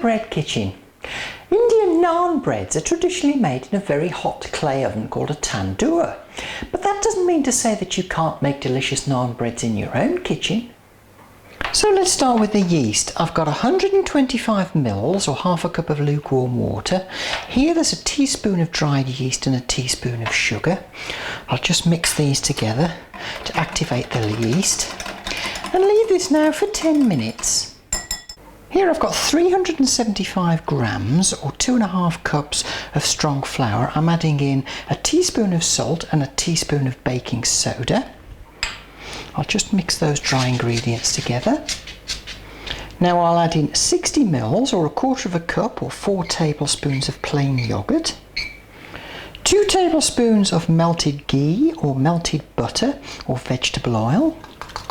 bread kitchen. Indian naan breads are traditionally made in a very hot clay oven called a tandoor. But that doesn't mean to say that you can't make delicious naan breads in your own kitchen. So let's start with the yeast. I've got 125 mils or half a cup of lukewarm water. Here there's a teaspoon of dried yeast and a teaspoon of sugar. I'll just mix these together to activate the yeast and leave this now for 10 minutes. Here I've got 375 grams or 2.5 cups of strong flour. I'm adding in a teaspoon of salt and a teaspoon of baking soda. I'll just mix those dry ingredients together. Now I'll add in 60 mils or 1/4 cup or 4 tablespoons of plain yoghurt, 2 tablespoons of melted ghee or melted butter or vegetable oil,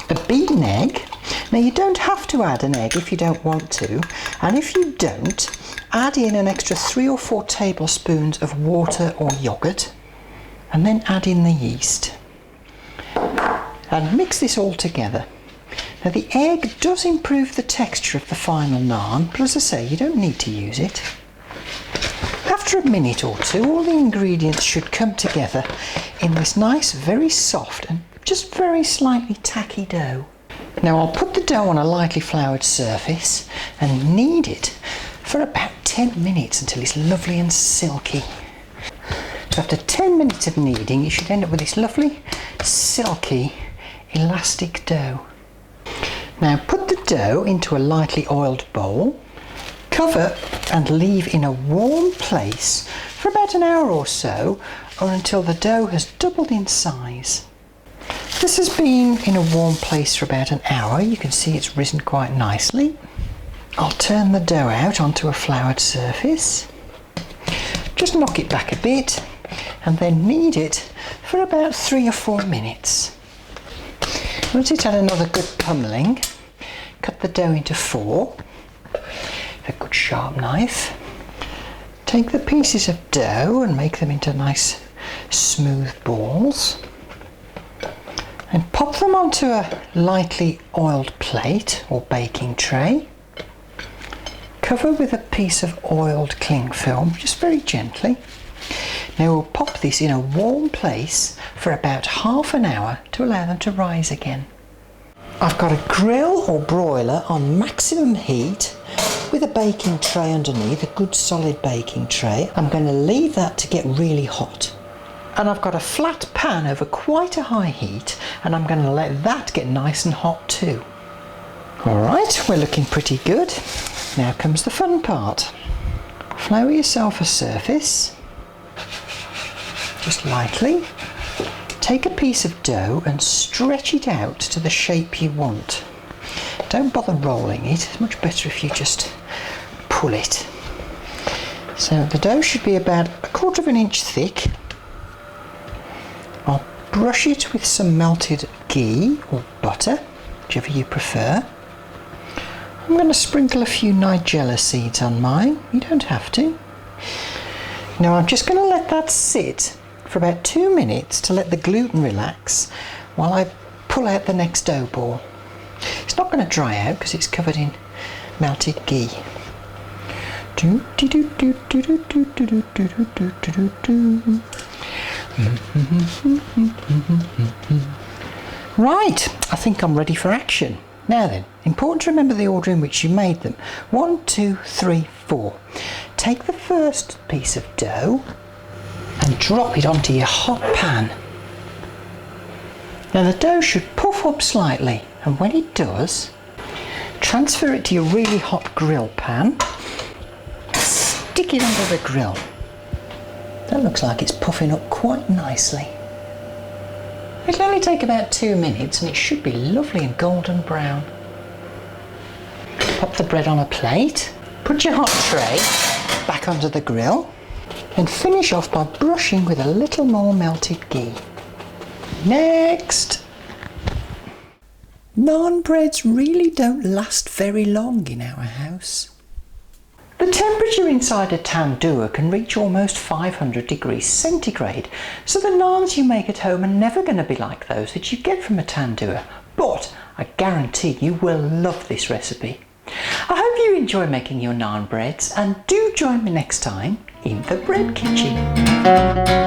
a beaten egg. Now you don't have to add an egg if you don't want to, and if you don't, add in an extra 3 or 4 tablespoons of water or yoghurt and then add in the yeast and mix this all together. Now the egg does improve the texture of the final naan, but as I say, you don't need to use it. After a minute or two, all the ingredients should come together in this nice, very soft and just very slightly tacky dough. Now I'll put the dough on a lightly floured surface and knead it for about 10 minutes until it's lovely and silky. So after 10 minutes of kneading, you should end up with this lovely, silky, elastic dough. Now put the dough into a lightly oiled bowl, cover and leave in a warm place for about an hour or so, or until the dough has doubled in size. This has been in a warm place for about an hour. You can see it's risen quite nicely. I'll turn the dough out onto a floured surface. Just knock it back a bit and then knead it for about 3 or 4 minutes. Once it's had another good pummeling, cut the dough into 4 with a good sharp knife. Take the pieces of dough and make them into nice smooth balls. And pop them onto a lightly oiled plate or baking tray. Cover with a piece of oiled cling film, just very gently. Now we'll pop this in a warm place for about half an hour to allow them to rise again. I've got a grill or broiler on maximum heat with a baking tray underneath, a good solid baking tray. I'm going to leave that to get really hot. And I've got a flat pan over quite a high heat, and I'm going to let that get nice and hot too. Alright, we're looking pretty good. Now comes the fun part. Flour yourself a surface, just lightly. Take a piece of dough and stretch it out to the shape you want. Don't bother rolling it, it's much better if you just pull it. So the dough should be about 1/4 inch thick. I'll brush it with some melted ghee or butter, whichever you prefer. I'm going to sprinkle a few nigella seeds on mine, you don't have to. Now I'm just going to let that sit for about 2 minutes to let the gluten relax while I pull out the next dough ball. It's not going to dry out because it's covered in melted ghee. Right, I think I'm ready for action. Now then, important to remember the order in which you made them. 1, 2, 3, 4. Take the first piece of dough and drop it onto your hot pan. Now the dough should puff up slightly, and when it does, transfer it to your really hot grill pan. Stick it under the grill. That looks like it's puffing up quite nicely. It'll only take about 2 minutes and it should be lovely and golden brown. Pop the bread on a plate, put your hot tray back onto the grill and finish off by brushing with a little more melted ghee. Next! Naan breads really don't last very long in our house. The temperature inside a tandoor can reach almost 500 degrees centigrade, so the naans you make at home are never going to be like those that you get from a tandoor. But I guarantee you will love this recipe. I hope you enjoy making your naan breads, and do join me next time in the bread kitchen.